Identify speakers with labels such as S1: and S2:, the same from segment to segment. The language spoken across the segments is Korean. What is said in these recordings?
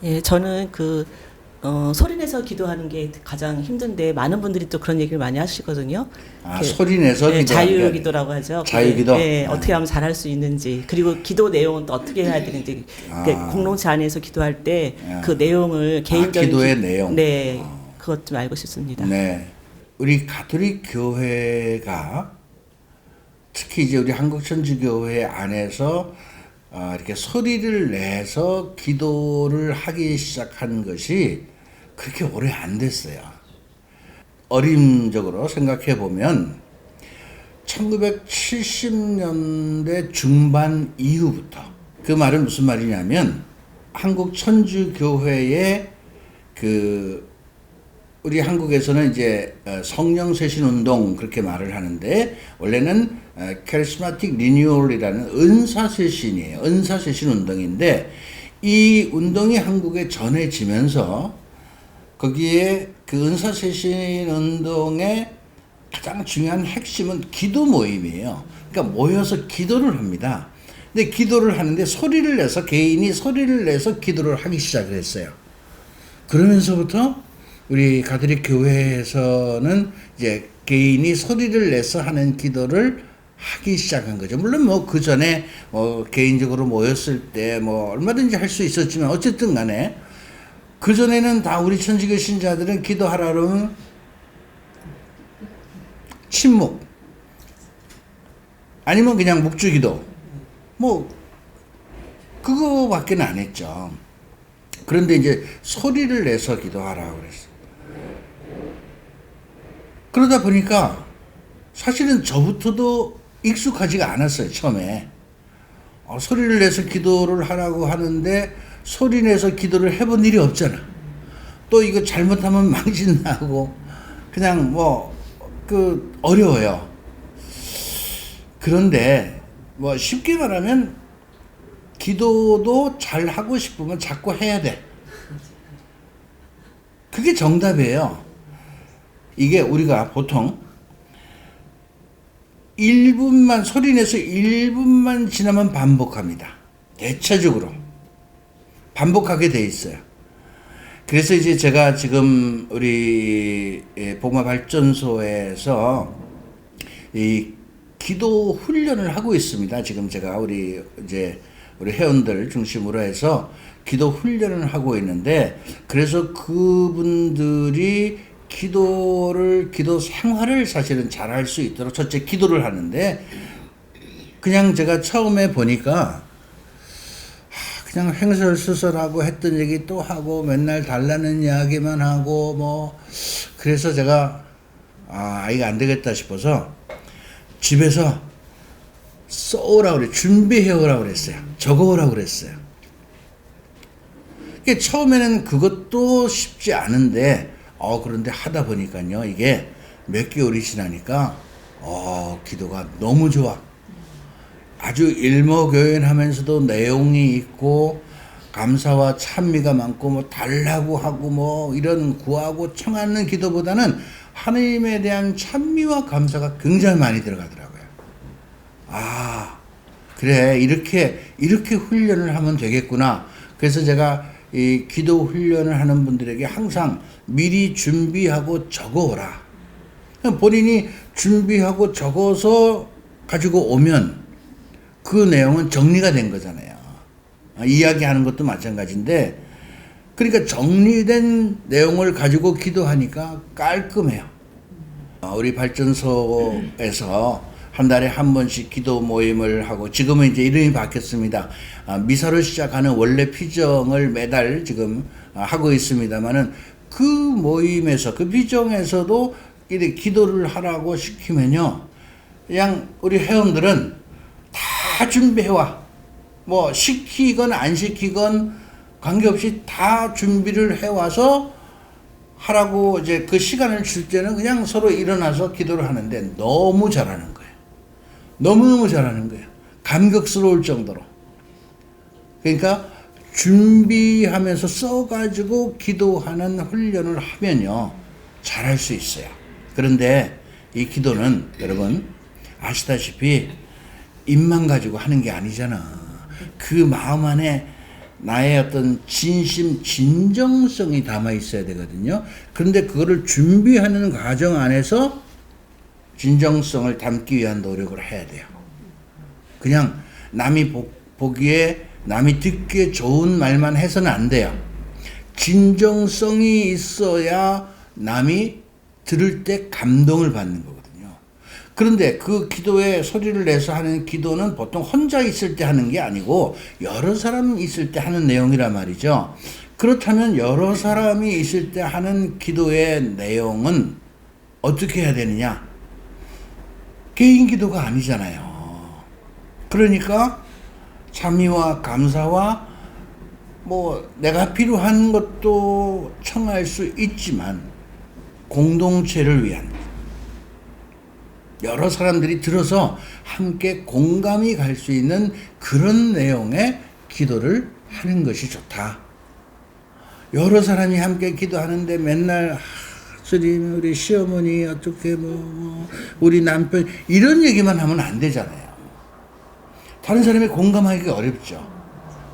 S1: 예, 저는 소리 내서 기도하는 게 가장 힘든데 많은 분들이 또 그런 얘기를 많이 하시거든요.
S2: 아,
S1: 이렇게,
S2: 소리 내서
S1: 예,
S2: 기도하는 게
S1: 자유 기도라고 하죠.
S2: 자유기도?
S1: 예,
S2: 아.
S1: 어떻게 하면 잘할 수 있는지, 그리고 기도 내용은 또 어떻게 해야 되는지,
S2: 아.
S1: 공동체 안에서 기도할 때
S2: 아.
S1: 그 내용을 개인적인
S2: 기도의 내용.
S1: 네, 그것 좀 알고 싶습니다.
S2: 네. 우리 가톨릭 교회가 특히 이제 우리 한국천주교회 안에서 이렇게 소리를 내서 기도를 하기 시작한 것이 그렇게 오래 안 됐어요. 어림적으로 생각해 보면 1970년대 중반 이후부터, 그 말은 무슨 말이냐면 한국 천주교회의 우리 한국에서는 이제 성령 쇄신 운동 그렇게 말을 하는데, 원래는 카리스마틱 리뉴얼이라는 은사 쇄신이에요. 은사 쇄신 운동인데, 이 운동이 한국에 전해지면서 거기에 그 은사 쇄신 운동의 가장 중요한 핵심은 기도 모임이에요. 그러니까 모여서 기도를 합니다. 근데 기도를 하는데 소리를 내서, 개인이 소리를 내서 기도를 하기 시작을 했어요. 그러면서부터 우리 가톨릭 교회에서는 이제 개인이 소리를 내서 하는 기도를 하기 시작한 거죠. 물론 뭐 그 전에 개인적으로 모였을 때 얼마든지 할 수 있었지만, 어쨌든 간에 그 전에는 다 우리 천주교 신자들은 기도하라 그러면 침묵, 아니면 그냥 묵주기도, 그거밖에 안 했죠. 그런데 이제 소리를 내서 기도하라고 그랬어요. 그러다 보니까 사실은 저부터도 익숙하지가 않았어요, 처음에. 소리를 내서 기도를 하라고 하는데 소리 내서 기도를 해본 일이 없잖아. 또 이거 잘못하면 망신나고 그냥 어려워요. 그런데 쉽게 말하면 기도도 잘 하고 싶으면 자꾸 해야 돼. 그게 정답이에요. 이게 우리가 보통 1분만, 소리 내서 1분만 지나면 반복합니다. 대체적으로 반복하게 돼 있어요. 그래서 이제 제가 지금 우리 복마발전소에서 이 기도 훈련을 하고 있습니다. 지금 제가 우리 회원들 중심으로 해서 기도 훈련을 하고 있는데, 그래서 그분들이 기도 생활을 사실은 잘 할 수 있도록 첫째 기도를 하는데, 그냥 제가 처음에 보니까 그냥 횡설수설하고 했던 얘기 또 하고 맨날 달라는 이야기만 하고 그래서 제가 이거 안 되겠다 싶어서 집에서 써오라고 그래, 준비해오라고 그랬어요. 적어오라고 그랬어요. 이게 처음에는 그것도 쉽지 않은데, 그런데 하다 보니까요, 이게 몇 개월이 지나니까, 기도가 너무 좋아. 아주 일목요연하면서도 내용이 있고, 감사와 찬미가 많고, 달라고 하고, 이런 구하고 청하는 기도보다는 하나님에 대한 찬미와 감사가 굉장히 많이 들어가더라고요. 그래, 이렇게 훈련을 하면 되겠구나. 그래서 제가 이 기도 훈련을 하는 분들에게 항상 미리 준비하고 적어오라. 본인이 준비하고 적어서 가지고 오면 그 내용은 정리가 된 거잖아요. 이야기하는 것도 마찬가지인데, 그러니까 정리된 내용을 가지고 기도하니까 깔끔해요. 우리 발전소에서 한 달에 한 번씩 기도 모임을 하고, 지금은 이제 이름이 바뀌었습니다. 미사로 시작하는 원래 피정을 매달 지금 하고 있습니다만은, 그 모임에서, 그 피정에서도 이렇게 기도를 하라고 시키면요, 그냥 우리 회원들은 다 준비해와. 시키건 안 시키건 관계없이 다 준비를 해와서 하라고 이제 그 시간을 줄 때는 그냥 서로 일어나서 기도를 하는데, 너무 잘하는 거예요. 너무너무 잘하는 거예요. 감격스러울 정도로. 그러니까 준비하면서 써가지고 기도하는 훈련을 하면요, 잘할 수 있어요. 그런데 이 기도는 여러분 아시다시피 입만 가지고 하는 게 아니잖아. 그 마음 안에 나의 어떤 진심, 진정성이 담아 있어야 되거든요. 그런데 그거를 준비하는 과정 안에서 진정성을 담기 위한 노력을 해야 돼요. 그냥 남이 보기에, 남이 듣기에 좋은 말만 해서는 안 돼요. 진정성이 있어야 남이 들을 때 감동을 받는 거거든요. 그런데 그 기도에 소리를 내서 하는 기도는 보통 혼자 있을 때 하는 게 아니고 여러 사람 있을 때 하는 내용이란 말이죠. 그렇다면 여러 사람이 있을 때 하는 기도의 내용은 어떻게 해야 되느냐? 개인 기도가 아니잖아요. 그러니까 참의와 감사와 뭐 내가 필요한 것도 청할 수 있지만 공동체를 위한 여러 사람들이 들어서 함께 공감이 갈 수 있는 그런 내용의 기도를 하는 것이 좋다. 여러 사람이 함께 기도하는데 맨날 주님 우리 시어머니 어떻게 우리 남편 이런 얘기만 하면 안 되잖아요. 다른 사람이 공감하기가 어렵죠.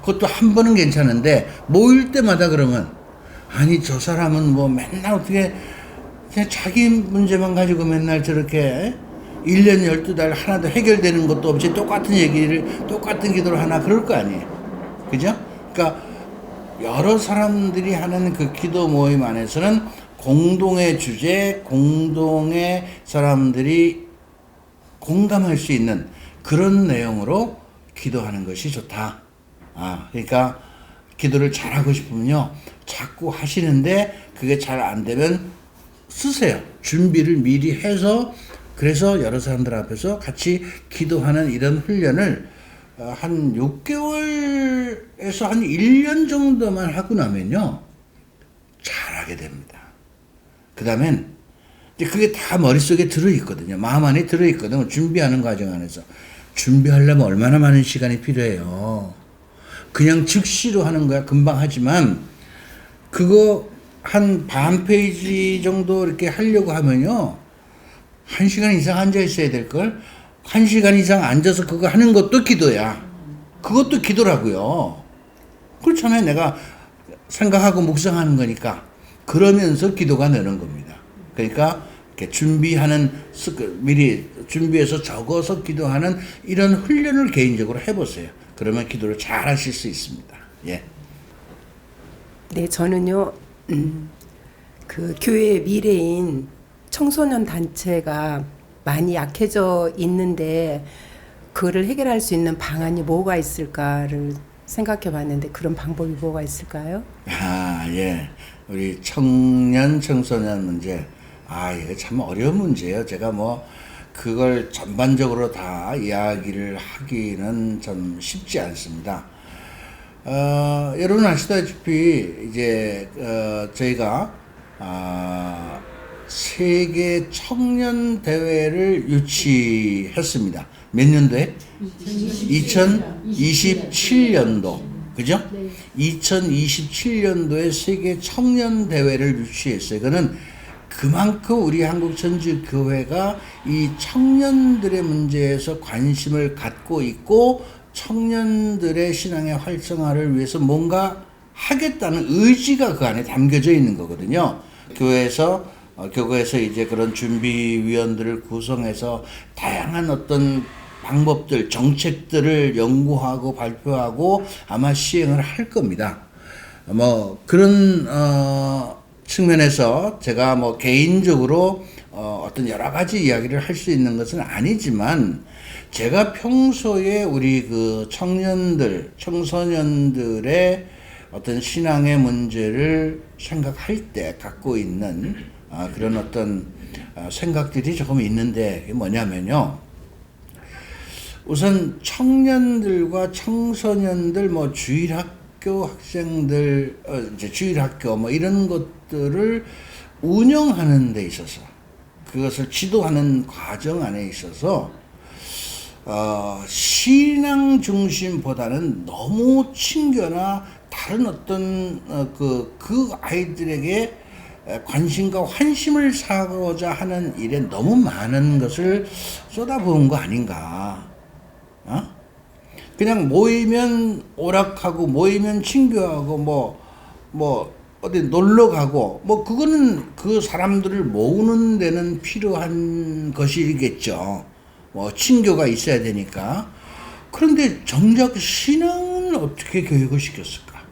S2: 그것도 한 번은 괜찮은데 모일 때마다 그러면 아니 저 사람은 뭐 맨날 어떻게 그냥 자기 문제만 가지고 맨날 저렇게 1년 12달 하나도 해결되는 것도 없이 똑같은 얘기를 똑같은 기도를 하나 그럴 거 아니에요. 그죠? 그러니까 여러 사람들이 하는 그 기도 모임 안에서는 공동의 주제, 공동의 사람들이 공감할 수 있는 그런 내용으로 기도하는 것이 좋다. 그러니까 기도를 잘하고 싶으면요. 자꾸 하시는데 그게 잘 안 되면 쓰세요. 준비를 미리 해서 그래서 여러 사람들 앞에서 같이 기도하는 이런 훈련을 한 6개월에서 한 1년 정도만 하고 나면요. 잘하게 됩니다. 그 다음엔 그게 다 머릿속에 들어있거든요. 마음 안에 들어있거든요. 준비하는 과정 안에서. 준비하려면 얼마나 많은 시간이 필요해요. 그냥 즉시로 하는 거야. 금방 하지만 그거 한 반 페이지 정도 이렇게 하려고 하면요. 1시간 이상 앉아 있어야 될걸? 1시간 이상 앉아서 그거 하는 것도 기도야. 그것도 기도라고요. 그렇잖아요. 내가 생각하고 묵상하는 거니까. 그러면서 기도가 되는 겁니다. 그러니까 이렇게 준비하는, 미리 준비해서 적어서 기도하는 이런 훈련을 개인적으로 해보세요. 그러면 기도를 잘 하실 수 있습니다. 예.
S3: 네, 저는요, 그 교회의 미래인 청소년 단체가 많이 약해져 있는데 그거를 해결할 수 있는 방안이 뭐가 있을까를 생각해 봤는데 그런 방법이 뭐가 있을까요?
S2: 예. 우리 청년, 청소년 문제. 이거 참 어려운 문제예요. 제가 그걸 전반적으로 다 이야기를 하기는 좀 쉽지 않습니다. 여러분 아시다시피 이제 저희가 세계 청년 대회를 유치했습니다. 몇 년도에? 2027년도. 그죠? 2027년도에 세계 청년 대회를 유치했어요. 그거는 그만큼 우리 한국천주교회가 이 청년들의 문제에서 관심을 갖고 있고 청년들의 신앙의 활성화를 위해서 뭔가 하겠다는 의지가 그 안에 담겨져 있는 거거든요. 교회에서 이제 그런 준비위원들을 구성해서 다양한 어떤 방법들, 정책들을 연구하고 발표하고 아마 시행을 할 겁니다. 그런 측면에서 제가 개인적으로 어떤 여러 가지 이야기를 할 수 있는 것은 아니지만 제가 평소에 우리 그 청년들, 청소년들의 어떤 신앙의 문제를 생각할 때 갖고 있는 그런 어떤 생각들이 조금 있는데 그게 뭐냐면요. 우선 청년들과 청소년들, 주일학교 학생들, 이제 주일학교 이런 것들을 운영하는 데 있어서 그것을 지도하는 과정 안에 있어서 신앙 중심보다는 너무 친교나 다른 어떤 그 아이들에게 관심과 환심을 사고자 하는 일에 너무 많은 것을 쏟아부은 거 아닌가. 그냥 모이면 오락하고 모이면 친교하고 뭐 어디 놀러 가고 뭐 그거는 그 사람들을 모으는 데는 필요한 것이겠죠. 뭐 친교가 있어야 되니까. 그런데 정작 신앙은 어떻게 교육을 시켰을까?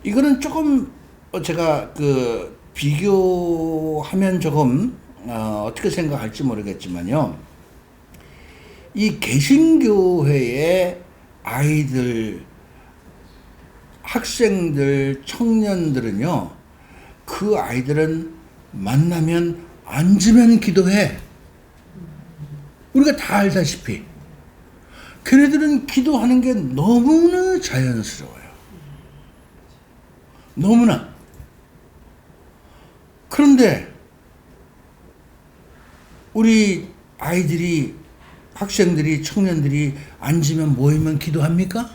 S2: 이거는 조금 제가 그 비교하면 조금 어떻게 생각할지 모르겠지만요. 이 개신교회의 아이들, 학생들, 청년들은요, 그 아이들은 만나면 앉으면 기도해. 우리가 다 알다시피. 걔네들은 기도하는 게 너무나 자연스러워요. 너무나. 그런데 우리 아이들이, 학생들이, 청년들이 앉으면 모이면 기도합니까?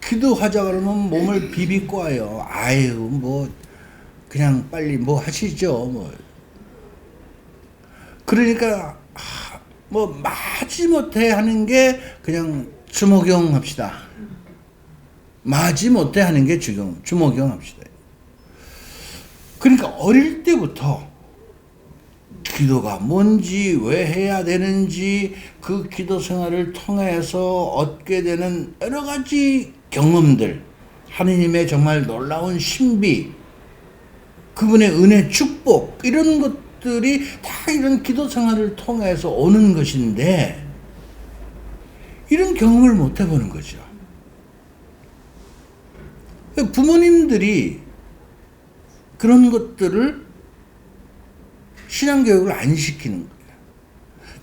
S2: 기도하자 그러면 몸을 비비꼬아요. 아유, 뭐, 그냥 빨리 뭐 하시죠. 뭐. 그러니까, 뭐, 마지못해 하는 게 그냥 주목용 합시다. 마지못해 하는 게 주목용 합시다. 그러니까 어릴 때부터 기도가 뭔지, 왜 해야 되는지, 그 기도 생활을 통해서 얻게 되는 여러 가지 경험들, 하느님의 정말 놀라운 신비, 그분의 은혜, 축복, 이런 것들이 다 이런 기도 생활을 통해서 오는 것인데, 이런 경험을 못 해보는 거죠. 부모님들이 그런 것들을 신앙교육을 안 시키는 거예요.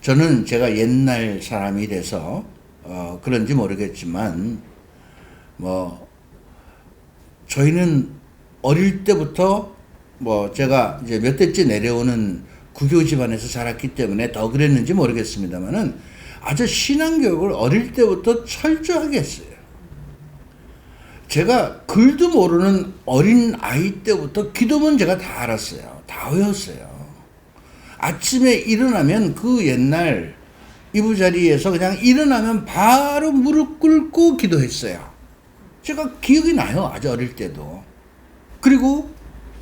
S2: 저는 제가 옛날 사람이 돼서 그런지 모르겠지만 뭐 저희는 어릴 때부터 뭐 제가 이제 몇 대째 내려오는 구교 집안에서 자랐기 때문에 더 그랬는지 모르겠습니다만은 아주 신앙교육을 어릴 때부터 철저하게 했어요. 제가 글도 모르는 어린 아이 때부터 기도문 제가 다 알았어요. 다 외웠어요. 아침에 일어나면 그 옛날 이부자리에서 그냥 일어나면 바로 무릎 꿇고 기도했어요. 제가 기억이 나요. 아주 어릴 때도. 그리고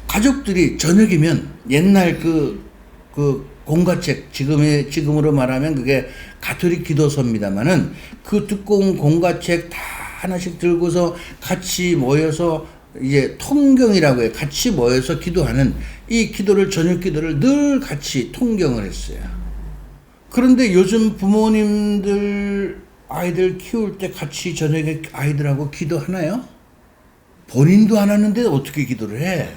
S2: 가족들이 저녁이면 옛날 그 공과책, 지금으로 말하면 그게 가톨릭 기도서입니다만은 그 두꺼운 공과책 다 하나씩 들고서 같이 모여서 이제 통경이라고 해요. 같이 모여서 기도하는 이 기도를, 저녁 기도를 늘 같이 통경을 했어요. 그런데 요즘 부모님들 아이들 키울 때 같이 저녁에 아이들하고 기도하나요? 본인도 안 하는데 어떻게 기도를 해?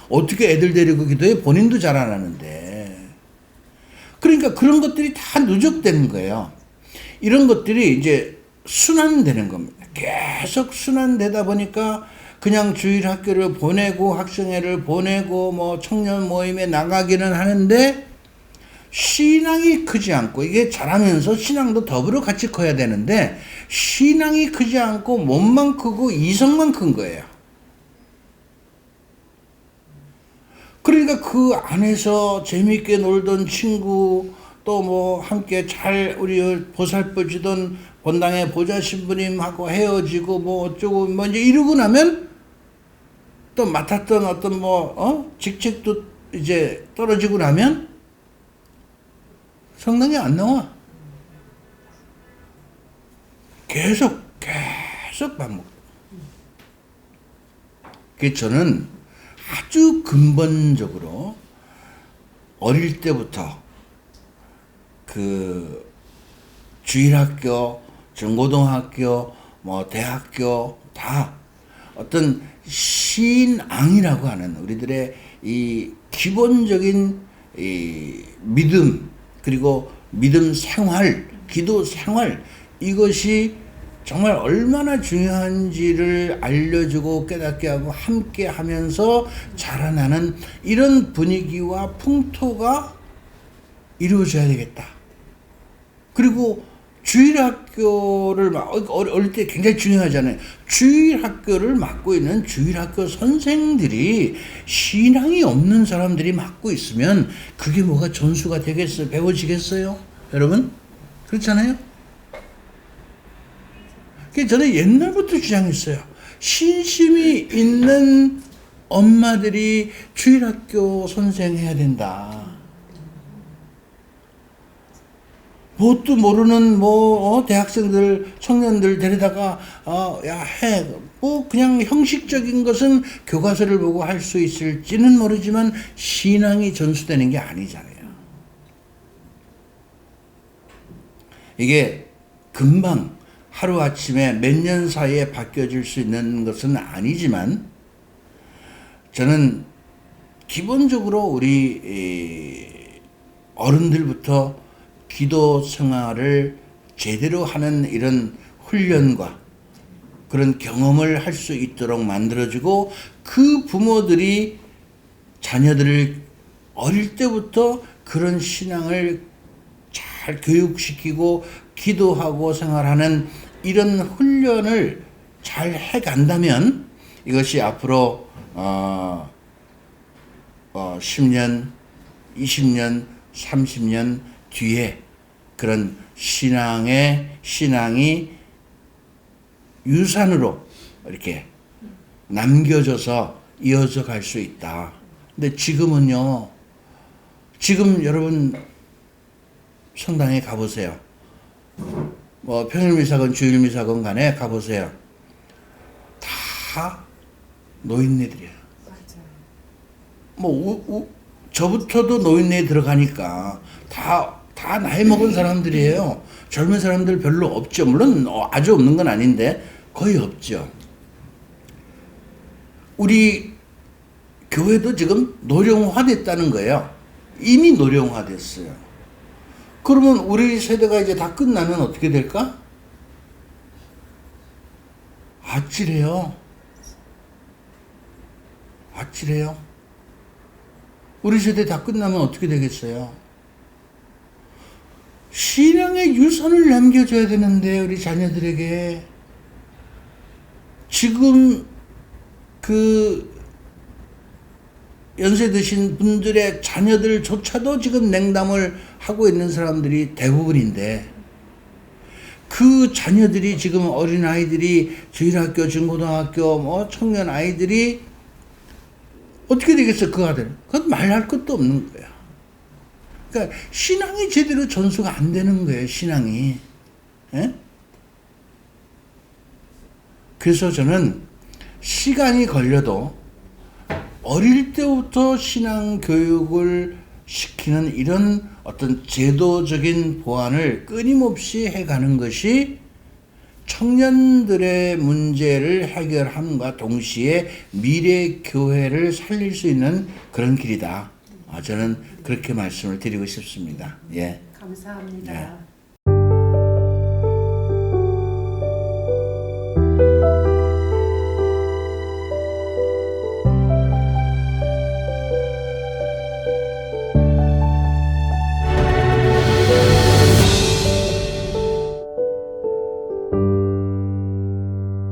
S2: 어떻게 애들 데리고 기도해? 본인도 잘 안 하는데. 그러니까 그런 것들이 다 누적되는 거예요. 이런 것들이 이제 순환되는 겁니다. 계속 순환되다 보니까 그냥 주일 학교를 보내고 학생회를 보내고 뭐 청년 모임에 나가기는 하는데 신앙이 크지 않고, 이게 자라면서 신앙도 더불어 같이 커야 되는데 신앙이 크지 않고 몸만 크고 이성만 큰 거예요. 그러니까 그 안에서 재미있게 놀던 친구, 또 뭐 함께 잘 우리 보살펴주던 본당의 보좌 신부님하고 헤어지고 뭐 어쩌고 뭐 이제 이러고 나면 또 맡았던 어떤 직책도 이제 떨어지고 나면 성당에 안 나와. 계속 반복. 그래서 저는 아주 근본적으로 어릴 때부터 그 주일학교, 중고등학교, 뭐 대학교 다 어떤 신앙이라고 하는 우리들의 이 기본적인 이 믿음, 그리고 믿음 생활, 기도 생활, 이것이 정말 얼마나 중요한지를 알려주고 깨닫게 하고 함께 하면서 자라나는 이런 분위기와 풍토가 이루어져야 되겠다. 그리고 주일학교를 어릴 때 굉장히 중요하잖아요. 주일학교를 맡고 있는 주일학교 선생들이 신앙이 없는 사람들이 맡고 있으면 그게 뭐가 전수가 되겠어요? 배워지겠어요? 여러분? 그렇잖아요? 그래서 저는 옛날부터 주장했어요. 신심이 있는 엄마들이 주일학교 선생해야 된다. 뭣도 모르는 대학생들, 청년들 데려다가 해. 그냥 형식적인 것은 교과서를 보고 할 수 있을지는 모르지만 신앙이 전수되는 게 아니잖아요. 이게 금방 하루아침에 몇 년 사이에 바뀌어질 수 있는 것은 아니지만 저는 기본적으로 우리 어른들부터 기도 생활을 제대로 하는 이런 훈련과 그런 경험을 할 수 있도록 만들어주고 그 부모들이 자녀들을 어릴 때부터 그런 신앙을 잘 교육시키고 기도하고 생활하는 이런 훈련을 잘 해간다면 이것이 앞으로 10년, 20년, 30년 뒤에 그런 신앙이 유산으로 이렇게 남겨져서 이어져 갈 수 있다. 근데 지금은요, 지금 여러분 성당에 가보세요. 평일미사건 주일미사건 간에 가보세요. 다 노인네들이에요. 저부터도 노인네에 들어가니까 다 나이 먹은 사람들이에요. 젊은 사람들 별로 없죠. 물론 아주 없는 건 아닌데 거의 없죠. 우리 교회도 지금 노령화됐다는 거예요. 이미 노령화됐어요. 그러면 우리 세대가 이제 다 끝나면 어떻게 될까? 아찔해요. 아찔해요. 우리 세대 다 끝나면 어떻게 되겠어요? 신앙의 유산을 남겨줘야 되는데 우리 자녀들에게 지금 연세 드신 분들의 자녀들조차도 지금 냉담을 하고 있는 사람들이 대부분인데 그 자녀들이 지금 어린아이들이 주일학교, 중고등학교, 청년 아이들이 어떻게 되겠어, 그 아들? 그건 말할 것도 없는 거야. 그러니까 신앙이 제대로 전수가 안 되는 거예요, 신앙이. 에? 그래서 저는 시간이 걸려도 어릴 때부터 신앙 교육을 시키는 이런 어떤 제도적인 보완을 끊임없이 해가는 것이 청년들의 문제를 해결함과 동시에 미래 교회를 살릴 수 있는 그런 길이다. 저는 그렇게 말씀을 드리고 싶습니다. 예.
S3: 감사합니다.
S2: 네.